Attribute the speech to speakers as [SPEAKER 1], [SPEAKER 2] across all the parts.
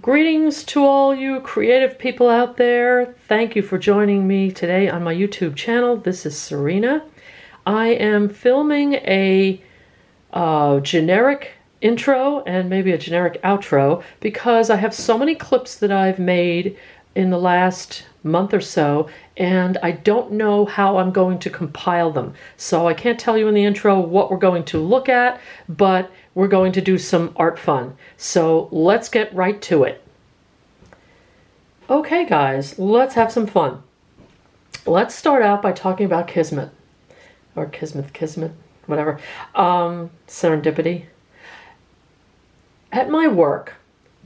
[SPEAKER 1] Greetings to all you creative people out there. Thank you for joining me today on my YouTube channel. This is Serena. I am filming a generic intro and maybe a generic outro because I have so many clips that I've made in the last month or so, and I don't know how I'm going to compile them. So I can't tell you in the intro what we're going to look at, but we're going to do some art fun. So let's get right to it. Okay guys, let's have some fun. Let's start out by talking about Kismet. Or Kismet, whatever. Serendipity. At my work,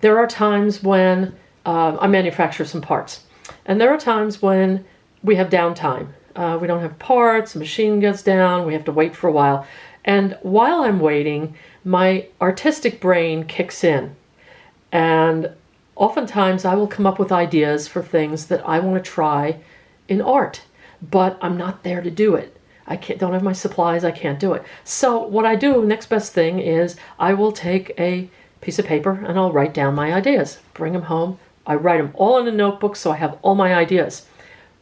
[SPEAKER 1] there are times when I manufacture some parts. And there are times when we have downtime. We don't have parts, the machine gets down, we have to wait for a while. And while I'm waiting, my artistic brain kicks in. And oftentimes I will come up with ideas for things that I want to try in art, but I'm not there to do it. Don't have my supplies, I can't do it. So what I do, next best thing, is I will take a piece of paper and I'll write down my ideas, bring them home. I write them all in a notebook so I have all my ideas.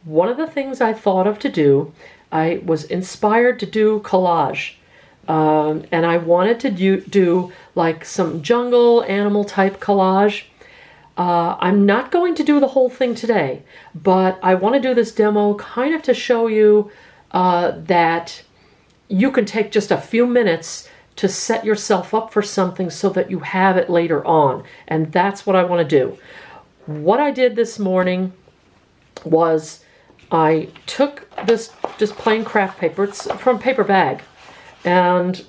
[SPEAKER 1] One of the things I thought of to do, I was inspired to do collage. And I wanted to do like some jungle animal type collage. I'm not going to do the whole thing today, but I want to do this demo kind of to show you that you can take just a few minutes to set yourself up for something so that you have it later on. And that's what I want to do. What I did this morning was I took this just plain craft paper. It's from Paper Bag. And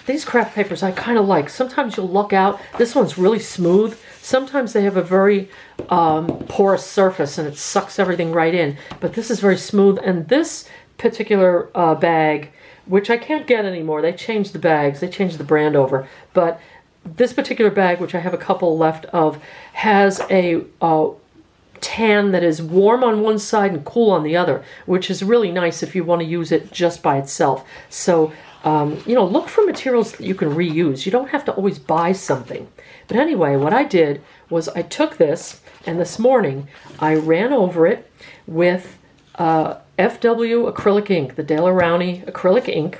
[SPEAKER 1] these craft papers I kind of like. Sometimes you'll look out. This one's really smooth. Sometimes they have a very porous surface and it sucks everything right in. But this is very smooth. And this particular bag, which I can't get anymore. They changed the bags. They changed the brand over. But this particular bag, which I have a couple left of, has a tan that is warm on one side and cool on the other, which is really nice if you want to use it just by itself. So, look for materials that you can reuse. You don't have to always buy something. But anyway, what I did was I took this, and this morning I ran over it with FW acrylic ink, the Daler-Rowney acrylic ink,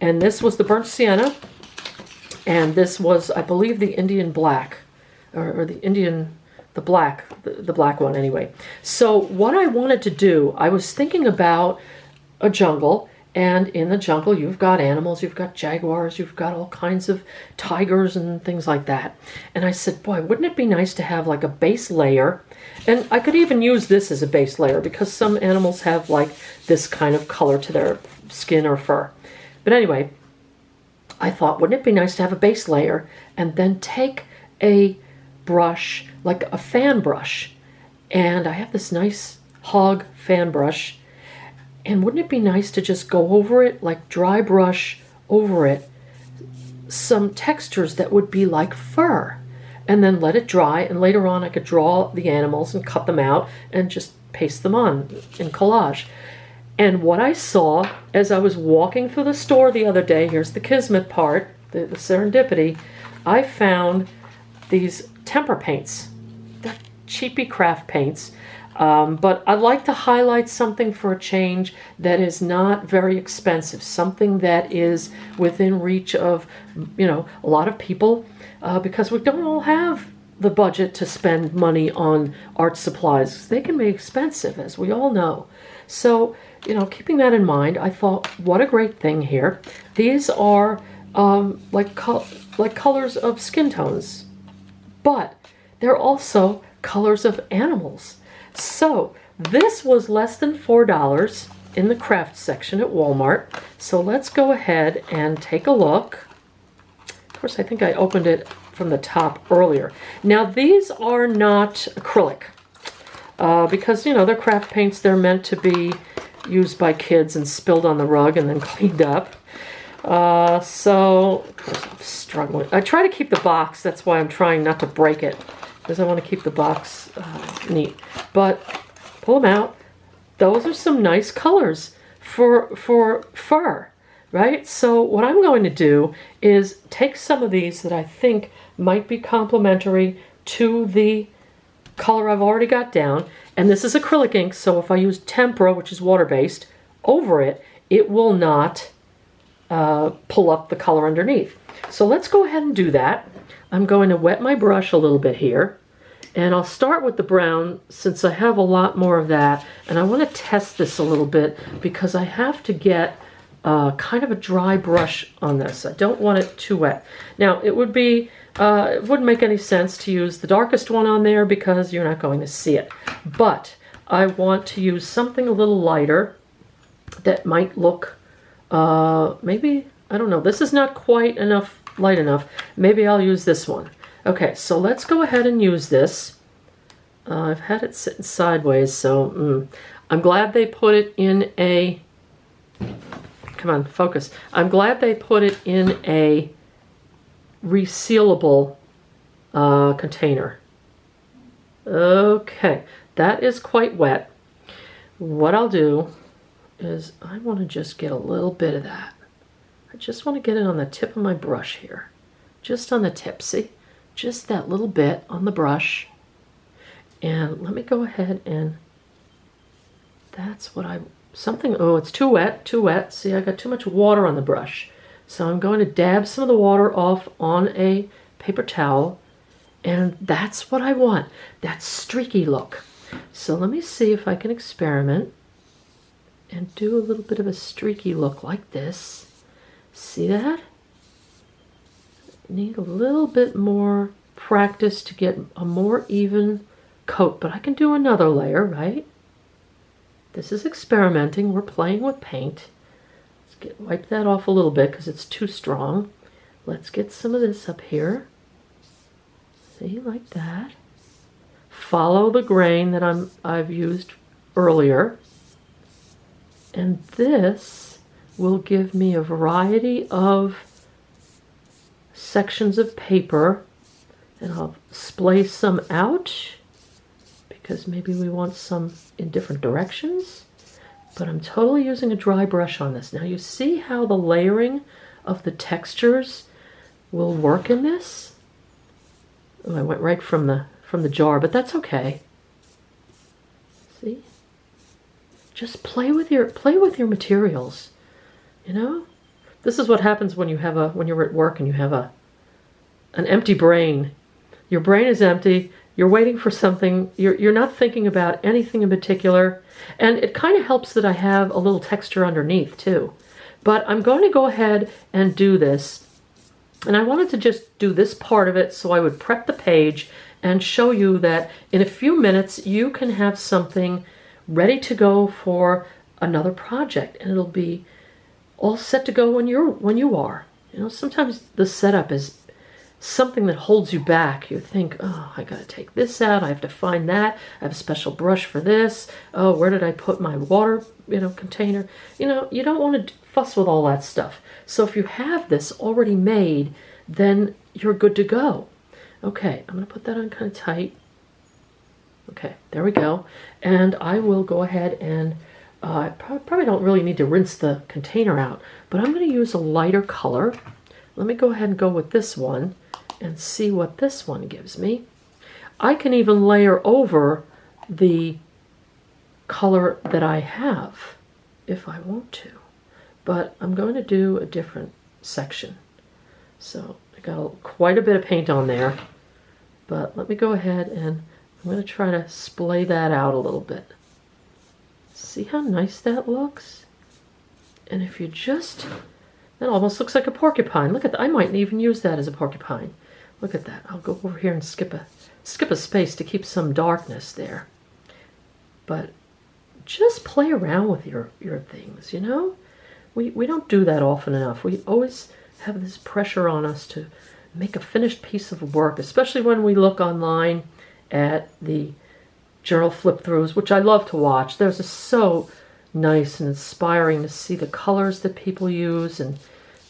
[SPEAKER 1] and this was the burnt sienna, and this was, I believe, the Indian black, or the black one anyway. So what I wanted to do, I was thinking about a jungle, and in the jungle you've got animals, you've got jaguars, you've got all kinds of tigers and things like that. And I said, boy, wouldn't it be nice to have like a base layer? And I could even use this as a base layer because some animals have like this kind of color to their skin or fur. But anyway, I thought, wouldn't it be nice to have a base layer and then take a brush, like a fan brush, and I have this nice hog fan brush, and wouldn't it be nice to just go over it, like dry brush over it, some textures that would be like fur, and then let it dry, and later on I could draw the animals and cut them out and just paste them on in collage. And what I saw as I was walking through the store the other day, here's the Kismet part, the serendipity, I found these temper paints. They're cheapy craft paints, but I'd like to highlight something for a change that is not very expensive, something that is within reach of, a lot of people, because we don't all have the budget to spend money on art supplies. They can be expensive, as we all know. So, keeping that in mind, I thought, what a great thing here. These are like colors of skin tones, but they're also colors of animals. So this was less than $4 in the craft section at Walmart. So let's go ahead and take a look. Of course, I think I opened it from the top earlier. Now these are not acrylic because, they're craft paints. They're meant to be used by kids and spilled on the rug and then cleaned up. So, of course, I'm struggling. I try to keep the box. That's why I'm trying not to break it, because I want to keep the box neat. But pull them out. Those are some nice colors for fur, right? So what I'm going to do is take some of these that I think might be complementary to the color I've already got down, and this is acrylic ink, so if I use tempera, which is water-based, over it, it will not pull up the color underneath. So let's go ahead and do that. I'm going to wet my brush a little bit here, and I'll start with the brown since I have a lot more of that, and I want to test this a little bit because I have to get kind of a dry brush on this. I don't want it too wet. Now it would be, it wouldn't make any sense to use the darkest one on there because you're not going to see it. But I want to use something a little lighter that might look, maybe, I don't know, this is not quite enough, light enough. Maybe I'll use this one. Okay, so let's go ahead and use this. I've had it sitting sideways, so I'm glad they put it in a, come on, focus. I'm glad they put it in a resealable container. Okay, that is quite wet. What I'll do is I want to just get a little bit of that. I just want to get it on the tip of my brush here. Just on the tip, see? Just that little bit on the brush. And let me go ahead and, that's what oh, it's too wet, too wet. See, I got too much water on the brush. So I'm going to dab some of the water off on a paper towel. And that's what I want, that streaky look. So let me see if I can experiment and do a little bit of a streaky look like this. See that? Need a little bit more practice to get a more even coat, but I can do another layer, right? This is experimenting. We're playing with paint. Let's wipe that off a little bit because it's too strong. Let's get some of this up here. See, like that. Follow the grain that I've used earlier. And this will give me a variety of sections of paper, and I'll splay some out because maybe we want some in different directions, but I'm totally using a dry brush on this. Now you see how the layering of the textures will work in this? Oh, I went right from the jar, but that's okay. See? Just play with your materials. You know? This is what happens when you're at work and you have an empty brain. Your brain is empty. You're waiting for something. You're not thinking about anything in particular. And it kind of helps that I have a little texture underneath too. But I'm going to go ahead and do this. And I wanted to just do this part of it so I would prep the page and show you that in a few minutes you can have something ready to go for another project. And it'll be all set to go when you are. You know, sometimes the setup is something that holds you back. You think, oh, I gotta take this out, I have to find that, I have a special brush for this, oh, where did I put my water, container? You know, you don't want to fuss with all that stuff. So if you have this already made, then you're good to go. Okay, I'm gonna put that on kind of tight. Okay, there we go. And I will go ahead and I probably don't really need to rinse the container out, but I'm going to use a lighter color. Let me go ahead and go with this one and see what this one gives me. I can even layer over the color that I have if I want to, but I'm going to do a different section. So I got quite a bit of paint on there, but let me go ahead and I'm going to try to splay that out a little bit. See how nice that looks? And if you just, that almost looks like a porcupine. Look at that. I might even use that as a porcupine. Look at that. I'll go over here and skip a space to keep some darkness there. But just play around with your things, you know? We don't do that often enough. We always have this pressure on us to make a finished piece of work, especially when we look online at the journal flip-throughs, which I love to watch. They're just so nice and inspiring to see the colors that people use and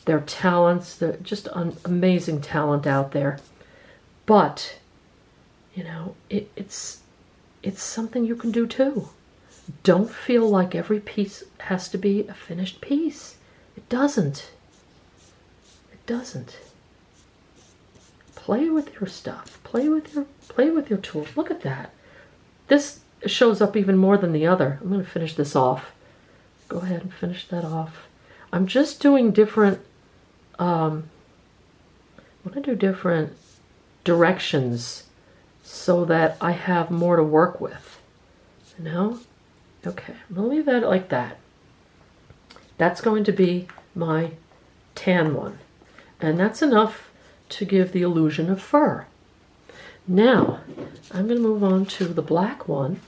[SPEAKER 1] their talents. They're just amazing talent out there. But, you know, it's something you can do too. Don't feel like every piece has to be a finished piece. It doesn't. It doesn't. play with your stuff. Play with your tools. Look at that. This shows up even more than the other. I'm going to finish this off. Go ahead and finish that off. I'm just doing different, I want to do different directions so that I have more to work with. You know? Okay, I'm going to leave that like that. That's going to be my tan one. And that's enough to give the illusion of fur. Now, I'm going to move on to the black one.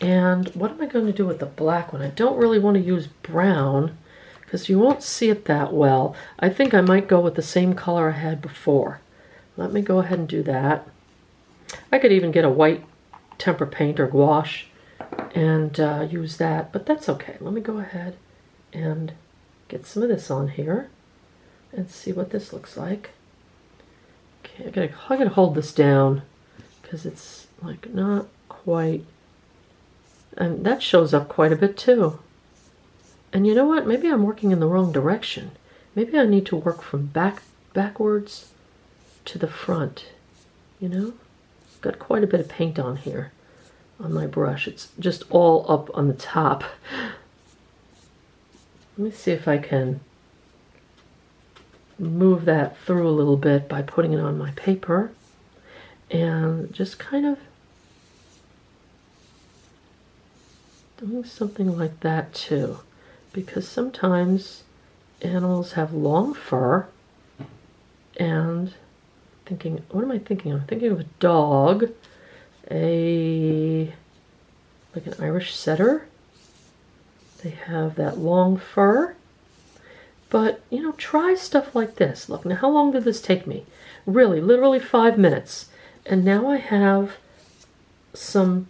[SPEAKER 1] And what am I going to do with the black one? I don't really want to use brown because you won't see it that well. I think I might go with the same color I had before. Let me go ahead and do that. I could even get a white tempera paint or gouache and use that, but that's okay. Let me go ahead and get some of this on here and see what this looks like. Okay, I gotta hold this down because it's like not quite, and that shows up quite a bit too. And you know what? Maybe I'm working in the wrong direction. Maybe I need to work from backwards to the front. You know, got quite a bit of paint on here on my brush. It's just all up on the top. Let me see if I can move that through a little bit by putting it on my paper and just kind of doing something like that too, because sometimes animals have long fur, and thinking, what am I thinking of? I'm thinking of a dog, like an Irish setter. They have that long fur. But, you know, try stuff like this. Look, now how long did this take me? Really, literally 5 minutes. And now I have some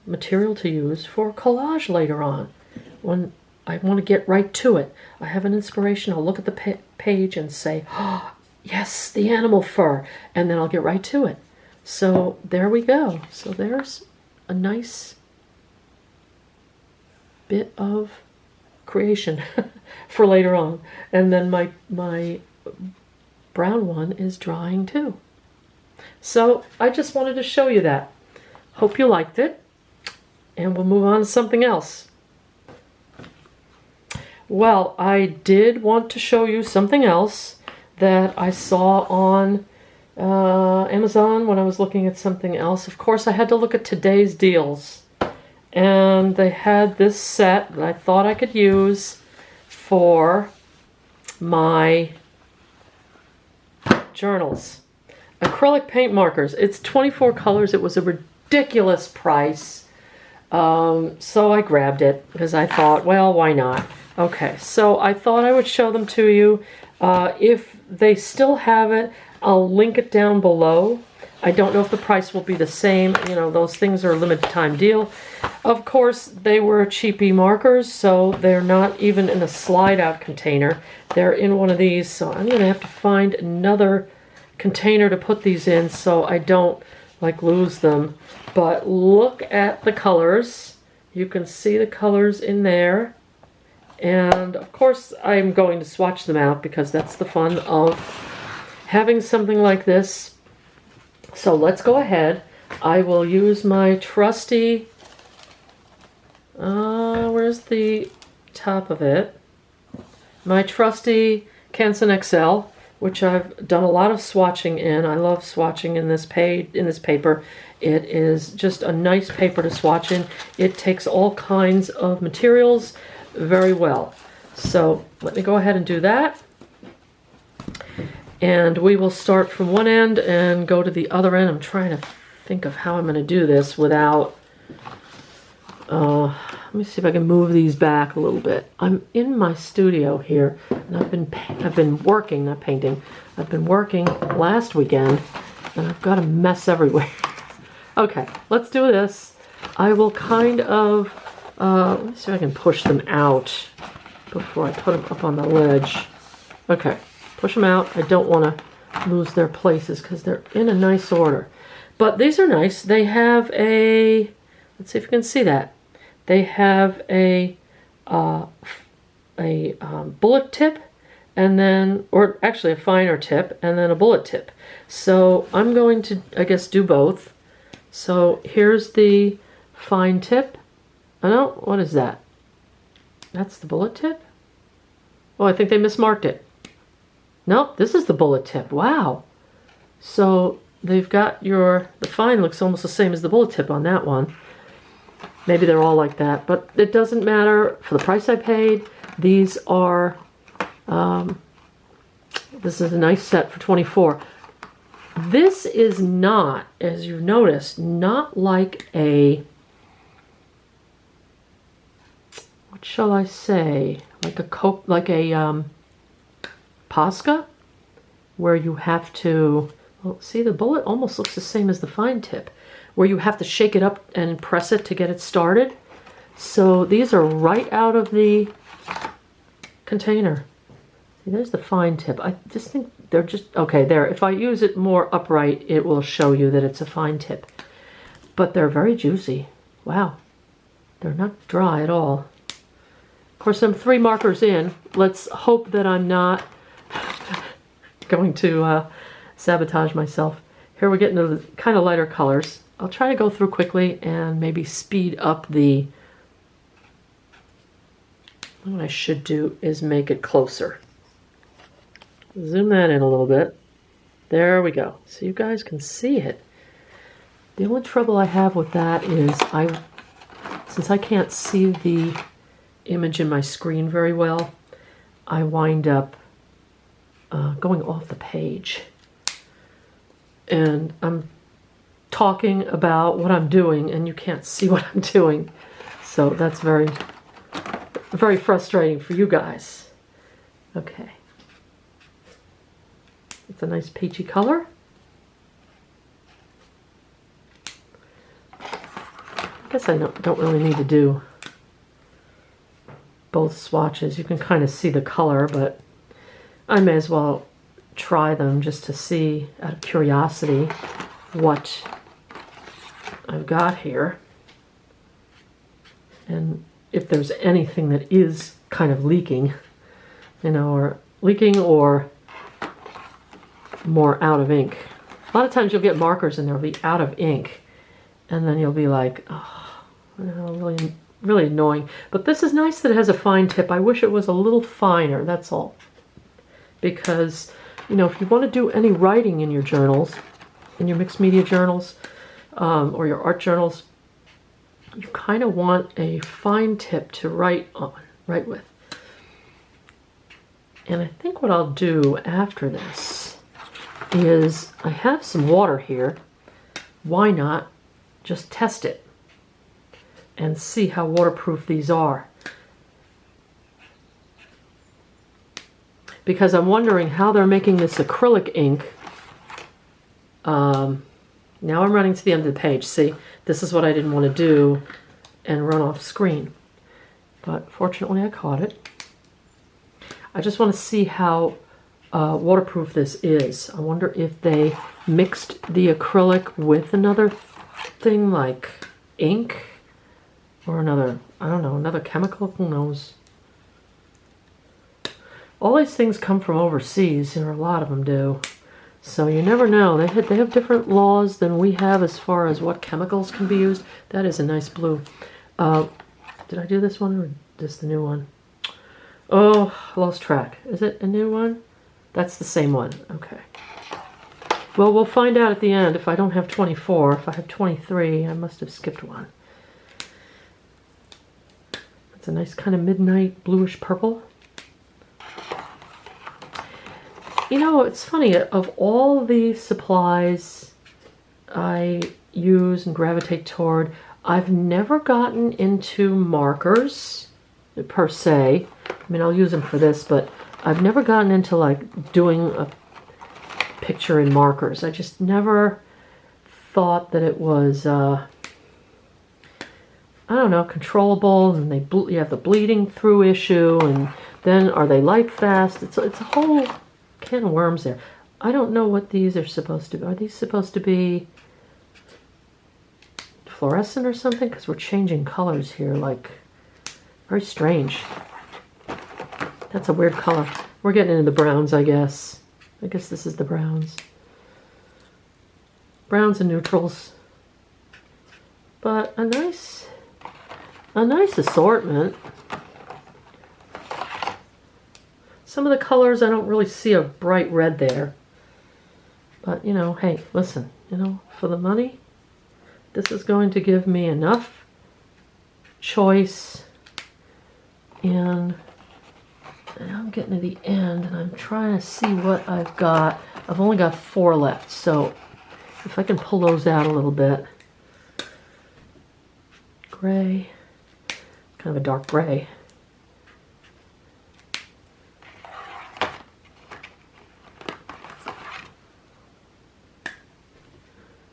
[SPEAKER 1] material to use for collage later on. When I want to get right to it, I have an inspiration. I'll look at the page and say, oh, yes, the animal fur. And then I'll get right to it. So there we go. So there's a nice bit of creation for later on. And then my brown one is drying too. So I just wanted to show you that. Hope you liked it, and we'll move on to something else. Well, I did want to show you something else that I saw on Amazon when I was looking at something else. Of course, I had to look at today's deals. And they had this set that I thought I could use for my journals. Acrylic paint markers. It's 24 colors. It was a ridiculous price. So I grabbed it because I thought, well, why not? Okay, so I thought I would show them to you. If they still have it, I'll link it down below. I don't know if the price will be the same. You know, those things are a limited time deal. Of course, they were cheapy markers, so they're not even in a slide-out container. They're in one of these, so I'm going to have to find another container to put these in so I don't, like, lose them. But look at the colors. You can see the colors in there. And, of course, I'm going to swatch them out because that's the fun of having something like this. So let's go ahead. I will use my trusty, where's the top of it? My trusty Canson XL, which I've done a lot of swatching in. I love swatching in this paper. It is just a nice paper to swatch in. It takes all kinds of materials very well. So let me go ahead and do that. And we will start from one end and go to the other end. I'm trying to think of how I'm going to do this without... let me see if I can move these back a little bit. I'm in my studio here, and I've been working, not painting. I've been working last weekend, and I've got a mess everywhere. Okay, let's do this. I will kind of... let me see if I can push them out before I put them up on the ledge. Okay. Push them out. I don't want to lose their places because they're in a nice order. But these are nice. They have a, let's see if you can see that. They have a bullet tip, and then, or actually a finer tip, and then a bullet tip. So I'm going to, I guess, do both. So here's the fine tip. Oh no, what is that? That's the bullet tip? Oh, I think they mismarked it. Nope, this is the bullet tip. Wow. So they've got the fine looks almost the same as the bullet tip on that one. Maybe they're all like that, but it doesn't matter. For the price I paid, these are, this is a nice set for $24. This is not, as you've noticed, not like a, what shall I say, like a Posca, where you have to, well, see, the bullet almost looks the same as the fine tip, where you have to shake it up and press it to get it started. So these are right out of the container. See, there's the fine tip. I just think they're just, okay, there. If I use it more upright, it will show you that it's a fine tip. But they're very juicy. Wow. They're not dry at all. Of course, I'm 3 markers in. Let's hope that I'm not going to sabotage myself. Here we're getting to the kind of lighter colors. I'll try to go through quickly and maybe speed up the, what I should do is make it closer. Zoom that in a little bit. There we go. So you guys can see it. The only trouble I have with that is since I can't see the image in my screen very well, I wind up going off the page. And I'm talking about what I'm doing and you can't see what I'm doing. So that's very, very frustrating for you guys. Okay. It's a nice peachy color. I guess I don't really need to do both swatches. You can kind of see the color, but I may as well try them just to see, out of curiosity, what I've got here. And if there's anything that is kind of leaking, you know, or leaking or more out of ink. A lot of times you'll get markers and they'll be out of ink, and then you'll be like, oh, really, really annoying. But this is nice that it has a fine tip. I wish it was a little finer, that's all. Because, you know, if you want to do any writing in your journals, in your mixed media journals, or your art journals, you kind of want a fine tip to write with. And I think what I'll do after this is, I have some water here. Why not just test it and see how waterproof these are? Because I'm wondering how they're making this acrylic ink. Now I'm running to the end of the page. See, this is what I didn't want to do and run off screen. But fortunately I caught it. I just want to see how waterproof this is. I wonder if they mixed the acrylic with another thing like ink or another, I don't know, another chemical, who knows. All these things come from overseas, or a lot of them do. So you never know. They have different laws than we have as far as what chemicals can be used. That is a nice blue. Did I do this one or this the new one? Oh, I lost track. Is it a new one? That's the same one. Okay. Well, we'll find out at the end if I don't have 24. If I have 23, I must have skipped one. It's a nice kind of midnight bluish purple. You know, it's funny, of all the supplies I use and gravitate toward, I've never gotten into markers per se. I mean, I'll use them for this, but I've never gotten into like doing a picture in markers. I just never thought that it was, I don't know, controllable, and you have the bleeding through issue, and then are they light fast? It's a whole can of worms there. I don't know what these are supposed to be. Are these supposed to be fluorescent or something? Because we're changing colors here, like, very strange. That's a weird color. We're getting into the browns, I guess. I guess this is the browns. Browns and neutrals. But a nice assortment. Some of the colors, I don't really see a bright red there. But, you know, hey, listen, you know, for the money, this is going to give me enough choice. And I'm getting to the end, and I'm trying to see what I've got. I've only got 4 left, so if I can pull those out a little bit. Gray, kind of a dark gray.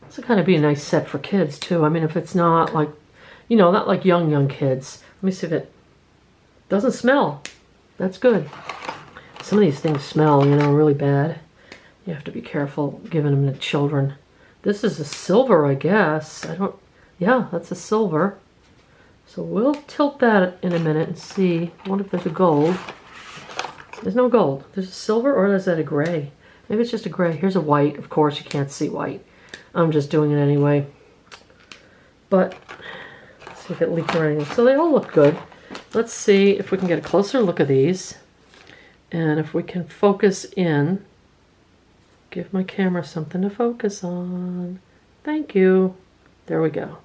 [SPEAKER 1] This would kind of be a nice set for kids too. I mean, if it's not like, you know, not like young kids. Let me see if it doesn't smell. That's good. Some of these things smell, you know, really bad. You have to be careful giving them to children. This is a silver, I guess. Yeah, that's a silver. So we'll tilt that in a minute and see. I wonder if there's a gold. There's no gold. There's a silver, or is that a gray? Maybe it's just a gray. Here's a white. Of course, you can't see white. I'm just doing it anyway. But let's see if it leaked or anything. So they all look good. Let's see if we can get a closer look at these. And if we can focus in. Give my camera something to focus on. Thank you. There we go.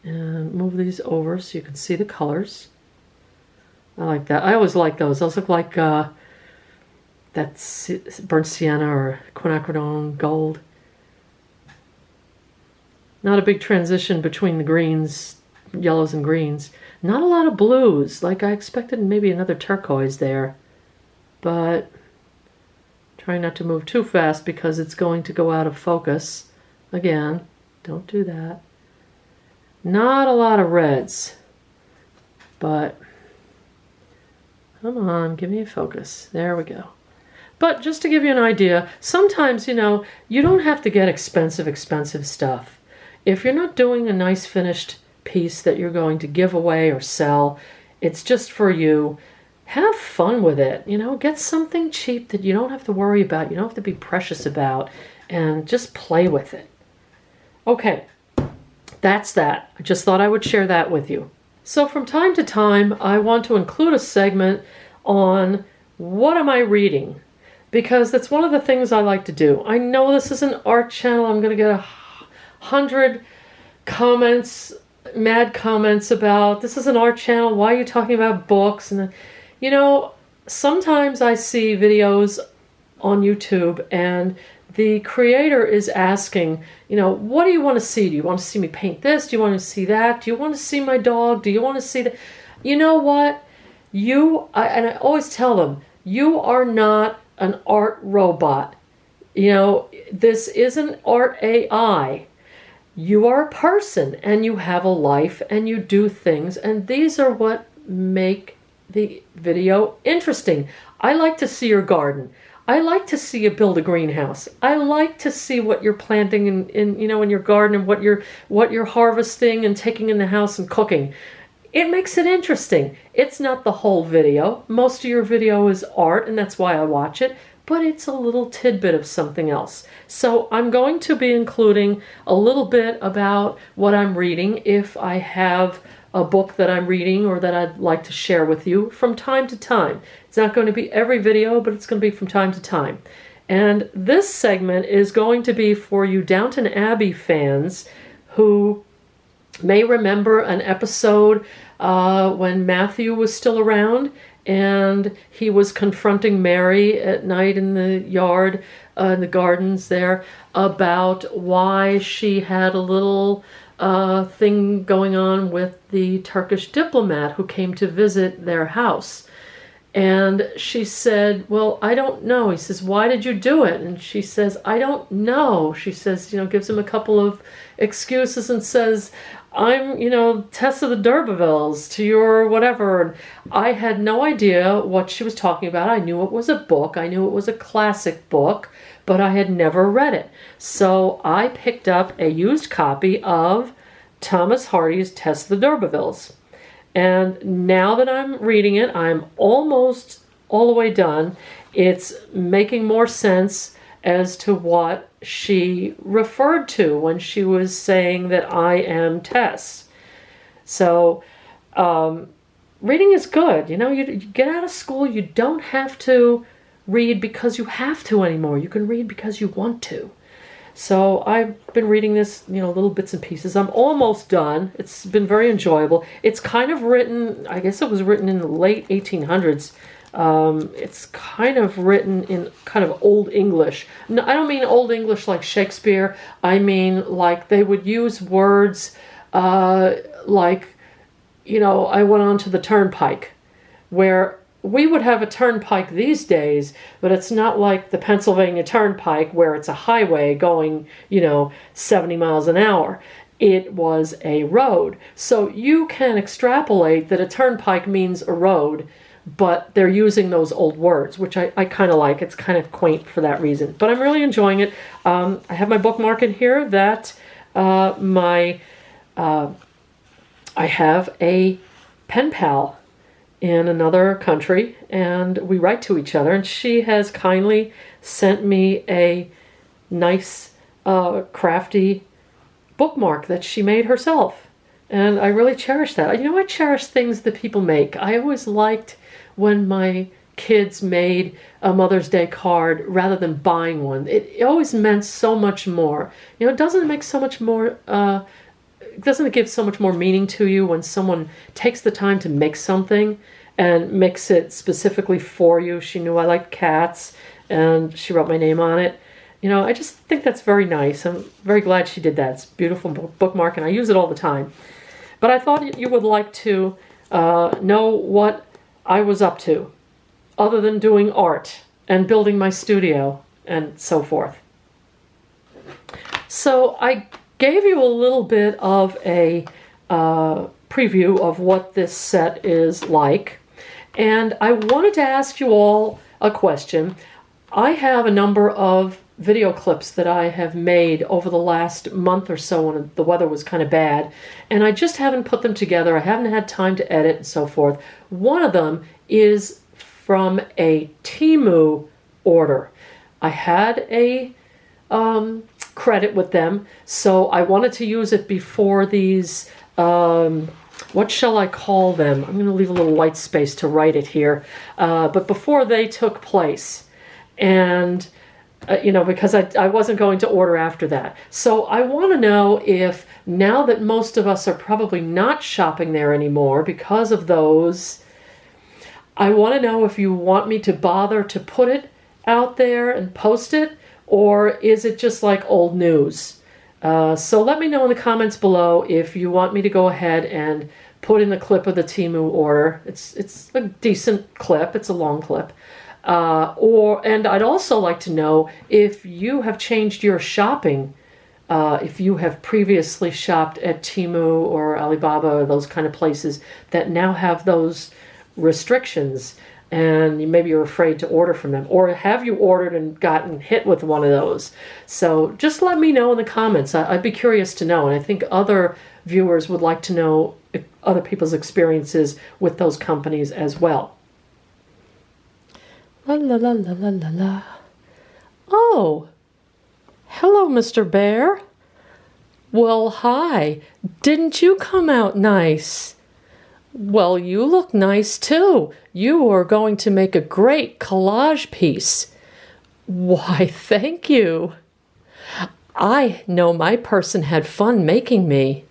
[SPEAKER 1] And move these over so you can see the colors. I like that. I always like those. Those look like that's burnt sienna or quinacridone gold. Not a big transition between the greens, yellows and greens. Not a lot of blues. Like I expected maybe another turquoise there. But try not to move too fast because it's going to go out of focus. Again, don't do that. Not a lot of reds, but come on, give me a focus. There we go. But just to give you an idea, sometimes, you know, you don't have to get expensive stuff. If you're not doing a nice finished piece that you're going to give away or sell, it's just for you. Have fun with it, you know, get something cheap that you don't have to worry about, you don't have to be precious about, and just play with it. Okay. That's that. I just thought I would share that with you. So from time to time, I want to include a segment on what am I reading? Because that's one of the things I like to do. I know this is an art channel. I'm going to get 100 comments, mad comments about this is an art channel. Why are you talking about books? And you know, sometimes I see videos on YouTube and the creator is asking, you know, what do you want to see? Do you want to see me paint this? Do you want to see that? Do you want to see my dog? Do you want to see that? You know what? And I always tell them, you are not an art robot. You know, this isn't art AI. You are a person and you have a life and you do things, and these are what make the video interesting. I like to see your garden. I like to see you build a greenhouse. I like to see what you're planting in you know, in your garden, and what you're harvesting and taking in the house and cooking. It makes it interesting. It's not the whole video. Most of your video is art, and that's why I watch it, but it's a little tidbit of something else. So I'm going to be including a little bit about what I'm reading if I have a book that I'm reading or that I'd like to share with you from time to time. It's not going to be every video, but it's going to be from time to time. And this segment is going to be for you Downton Abbey fans who may remember an episode when Matthew was still around and he was confronting Mary at night in the yard, in the gardens there, about why she had a little thing going on with the Turkish diplomat who came to visit their house. And she said, well, I don't know. He says, why did you do it? And she says, I don't know. She says, you know, gives him a couple of excuses and says, I'm, you know, Tess of the D'Urbervilles to your whatever. And I had no idea what she was talking about. I knew it was a book. I knew it was a classic book, but I had never read it. So I picked up a used copy of Thomas Hardy's Tess of the D'Urbervilles. And now that I'm reading it, I'm almost all the way done. It's making more sense as to what she referred to when she was saying that I am Tess. So reading is good. You know, you get out of school, you don't have to read because you have to anymore. You can read because you want to. So I've been reading this, you know, little bits and pieces. I'm almost done. It's been very enjoyable. It's kind of written, I guess it was written in the late 1800s. It's kind of written in kind of Old English. No, I don't mean Old English like Shakespeare. I mean like they would use words like, you know, I went on to the turnpike, where we would have a turnpike these days, but it's not like the Pennsylvania Turnpike where it's a highway going, you know, 70 miles an hour. It was a road. So you can extrapolate that a turnpike means a road, but they're using those old words, which I kind of like. It's kind of quaint for that reason. But I'm really enjoying it. I have my bookmark in here that I have a pen pal in another country, and we write to each other, and she has kindly sent me a nice crafty bookmark that she made herself, and I really cherish that. You know, I cherish things that people make. I always liked when my kids made a Mother's Day card rather than buying one. It always meant so much more. You know, doesn't it make so much more doesn't it give so much more meaning to you when someone takes the time to make something and makes it specifically for you? She knew I liked cats, and she wrote my name on it. You know, I just think that's very nice. I'm very glad she did that. It's a beautiful bookmark, and I use it all the time. But I thought you would like to know what I was up to, other than doing art and building my studio and so forth. So I gave you a little bit of a preview of what this set is like, and I wanted to ask you all a question. I have a number of video clips that I have made over the last month or so when the weather was kind of bad, and I just haven't put them together. I haven't had time to edit and so forth. One of them is from a Temu order. I had a credit with them, so I wanted to use it before these, what shall I call them? I'm going to leave a little white space to write it here, but before they took place, and you know, because I wasn't going to order after that. So I want to know if, now that most of us are probably not shopping there anymore because of those, I want to know if you want me to bother to put it out there and post it, or is it just like old news? So let me know in the comments below if you want me to go ahead and put in the clip of the Temu order. It's a decent clip. It's a long clip. And I'd also like to know if you have changed your shopping, if you have previously shopped at Temu or Alibaba or those kind of places that now have those restrictions, and maybe you're afraid to order from them, or have you ordered and gotten hit with one of those? So just let me know in the comments. I'd be curious to know, and I think other viewers would like to know other people's experiences with those companies as well. La la la la la la la. Oh, hello, Mr. Bear. Well, hi. Didn't you come out nice? Well, you look nice too. You are going to make a great collage piece. Why, thank you. I know my person had fun making me.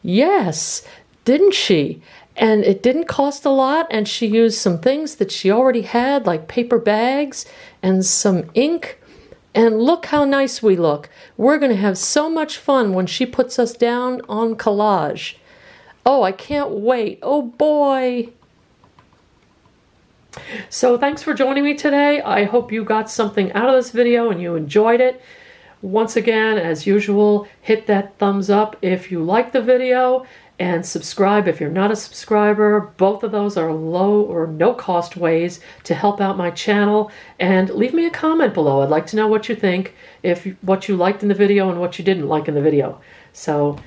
[SPEAKER 1] Yes, didn't she? And it didn't cost a lot, and she used some things that she already had, like paper bags and some ink. And look how nice we look. We're going to have so much fun when she puts us down on Collage. Oh, I can't wait. Oh, boy. So thanks for joining me today. I hope you got something out of this video and you enjoyed it. Once again, as usual, hit that thumbs up if you liked the video, and subscribe if you're not a subscriber. Both of those are low or no cost ways to help out my channel. And leave me a comment below. I'd like to know what you think, what you liked in the video and what you didn't like in the video. So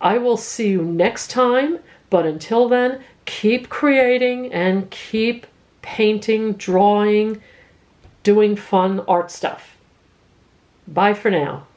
[SPEAKER 1] I will see you next time, but until then, keep creating and keep painting, drawing, doing fun art stuff. Bye for now.